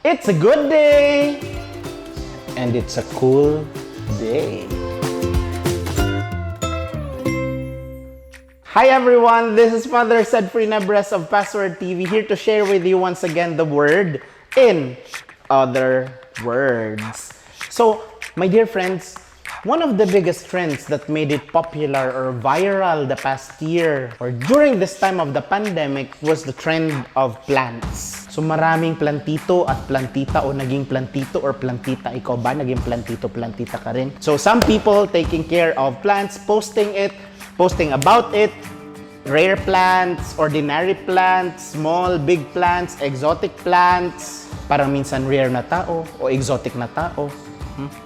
It's a good day! And it's a cool day. Hi everyone, this is Father Cedfrey Nebres of Password TV here to share with you once again the word in other words. So, my dear friends, one of the biggest trends that made it popular or viral the past year or during this time of the pandemic was the trend of plants. So maraming plantito at plantita o naging plantito or plantita. Ikaw ba naging plantito, plantita ka rin? So some people taking care of plants, posting about it, rare plants, ordinary plants, small, big plants, exotic plants, parang minsan rare na tao o exotic na tao.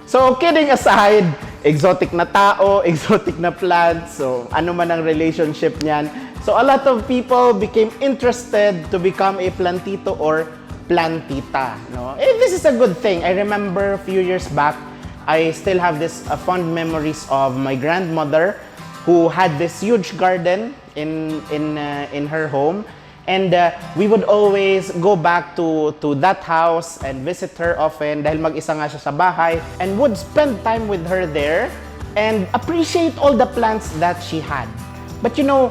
So, kidding aside, exotic na tao, exotic na plants, so ano man ang relationship niyan. So, a lot of people became interested to become a plantito or plantita. No? This is a good thing. I remember a few years back, I still have this fond memories of my grandmother who had this huge garden in her home. And we would always go back to that house and visit her often dahil mag-isa nga siya sa bahay and would spend time with her there and appreciate all the plants that she had. But you know,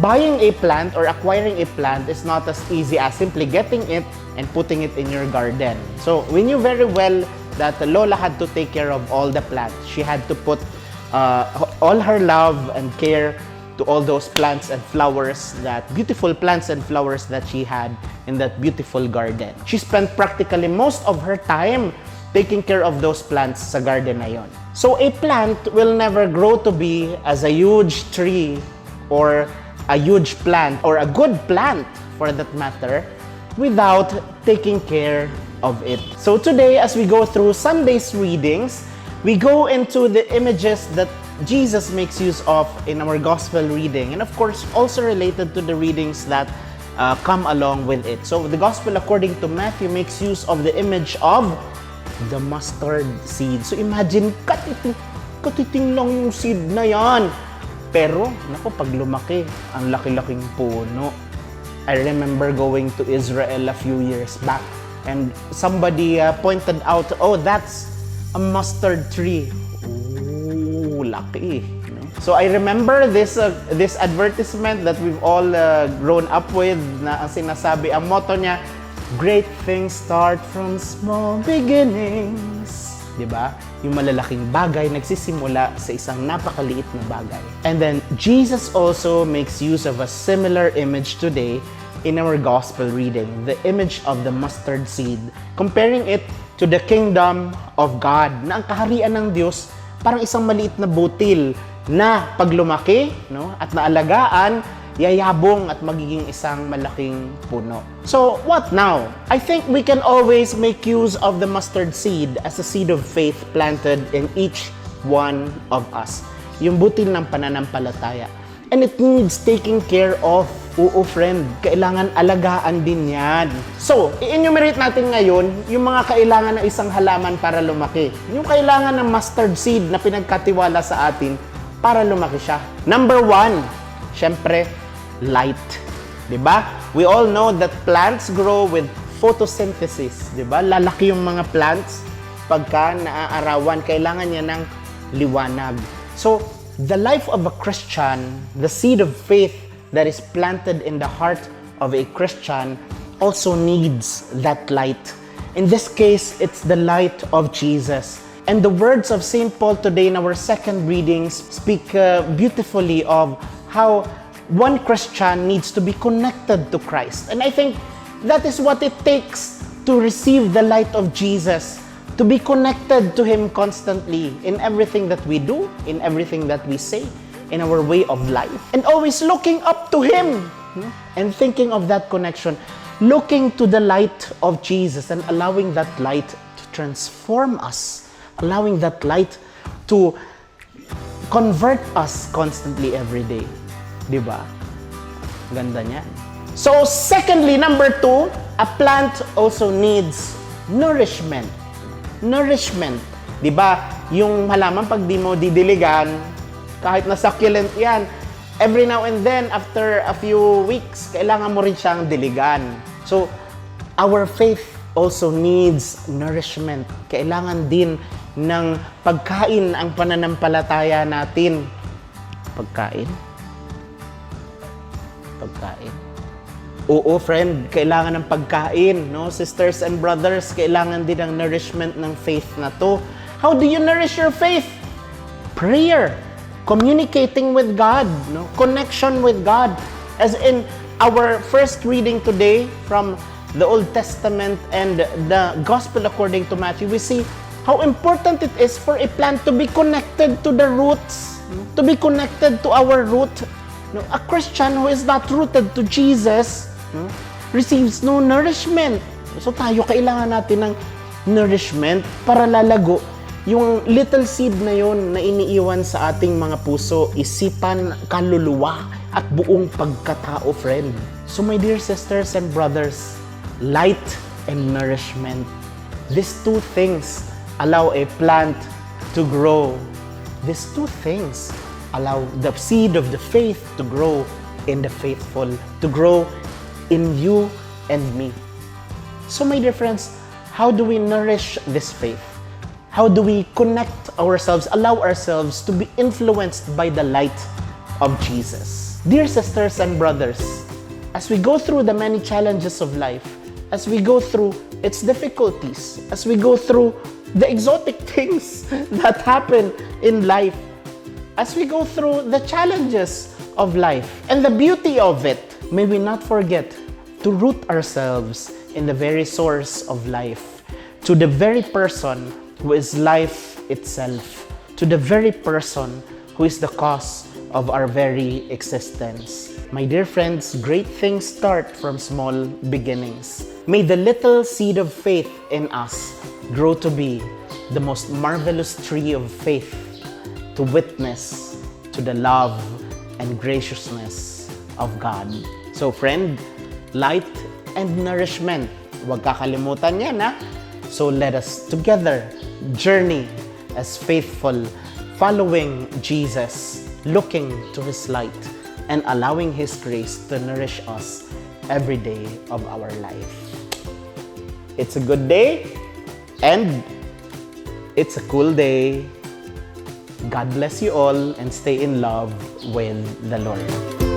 buying a plant or acquiring a plant is not as easy as simply getting it and putting it in your garden. So we knew very well that Lola had to take care of all the plants. She had to put all her love and care to all those plants and flowers, that beautiful plants and flowers that she had in that beautiful garden. She spent practically most of her time taking care of those plants sa garden na yon. So a plant will never grow to be as a huge tree or a huge plant or a good plant for that matter without taking care of it. So today, as we go through Sunday's readings, we go into the images that Jesus makes use of in our gospel reading, and of course also related to the readings that come along with it. So the gospel according to Matthew makes use of the image of the mustard seed. So imagine, katiting lang yung seed na yan. Pero, naku, pag lumaki, ang laki-laking puno. I remember going to Israel a few years back, and somebody pointed out, oh, that's a mustard tree. Laki. So I remember this advertisement that we've all grown up with na ang sinasabi, ang motto niya, great things start from small beginnings. Diba? Yung malalaking bagay nagsisimula sa isang napakaliit na bagay. And then Jesus also makes use of a similar image today in our gospel reading, the image of the mustard seed, comparing it to the kingdom of God, na ang kaharian ng Diyos parang isang maliit na butil na pag lumaki, no, at naalagaan, yayabong at magiging isang malaking puno. So, what now? I think we can always make use of the mustard seed as a seed of faith planted in each one of us. Yung butil ng pananampalataya. And it needs taking care of. Oo, friend, kailangan alagaan din yan. So, i-enumerate natin ngayon yung mga kailangan ng isang halaman para lumaki. Yung kailangan ng mustard seed na pinagkatiwala sa atin para lumaki siya. Number 1, syempre, light. Diba? We all know that plants grow with photosynthesis. Diba? Lalaki yung mga plants pagka naaarawan. Kailangan niya ng liwanag. So, the life of a Christian, the seed of faith that is planted in the heart of a Christian also needs that light. In this case, it's the light of Jesus. And the words of St. Paul today in our second readings speak beautifully of how one Christian needs to be connected to Christ. And I think that is what it takes to receive the light of Jesus, to be connected to Him constantly in everything that we do, in everything that we say, in our way of life, and always looking up to Him and thinking of that connection, looking to the light of Jesus and allowing that light to transform us, allowing that light to convert us constantly every day. Diba? Ganda niyan. So, secondly, number 2, a plant also needs nourishment. Nourishment. Diba? Yung halaman, pag di mo didiligan, kahit na succulent yan, every now and then, after a few weeks, kailangan mo rin siyang diligan. So, our faith also needs nourishment. Kailangan din ng pagkain ang pananampalataya natin. Pagkain? Pagkain? Oo, friend, kailangan ng pagkain, no? Sisters and brothers, kailangan din ng nourishment ng faith na to. How do you nourish your faith? Prayer, communicating with God, no? Connection with God. As in our first reading today from the Old Testament and the Gospel according to Matthew, we see how important it is for a plant to be connected to the roots, to be connected to our root. No, a Christian who is not rooted to Jesus receives no nourishment. So tayo, kailangan natin ng nourishment para lalago yung little seed na yon na iniiwan sa ating mga puso, isipan, kaluluwa, at buong pagkatao, friend. So my dear sisters and brothers, light and nourishment, these two things allow a plant to grow. These two things allow the seed of the faith to grow in the faithful, to grow in you and me. So my dear friends, how do we nourish this faith? How do we connect ourselves, allow ourselves to be influenced by the light of Jesus? Dear sisters and brothers, as we go through the many challenges of life, as we go through its difficulties, as we go through the exotic things that happen in life, as we go through the challenges of life and the beauty of it, may we not forget to root ourselves in the very source of life, to the very person who is life itself, to the very person who is the cause of our very existence. My dear friends, great things start from small beginnings. May the little seed of faith in us grow to be the most marvelous tree of faith to witness to the love and graciousness of God. So friend, light and nourishment, huwag kakalimutan yan, ha? So let us together journey as faithful, following Jesus, looking to His light, and allowing His grace to nourish us every day of our life. It's a good day, and it's a cool day. God bless you all, and stay in love with the Lord.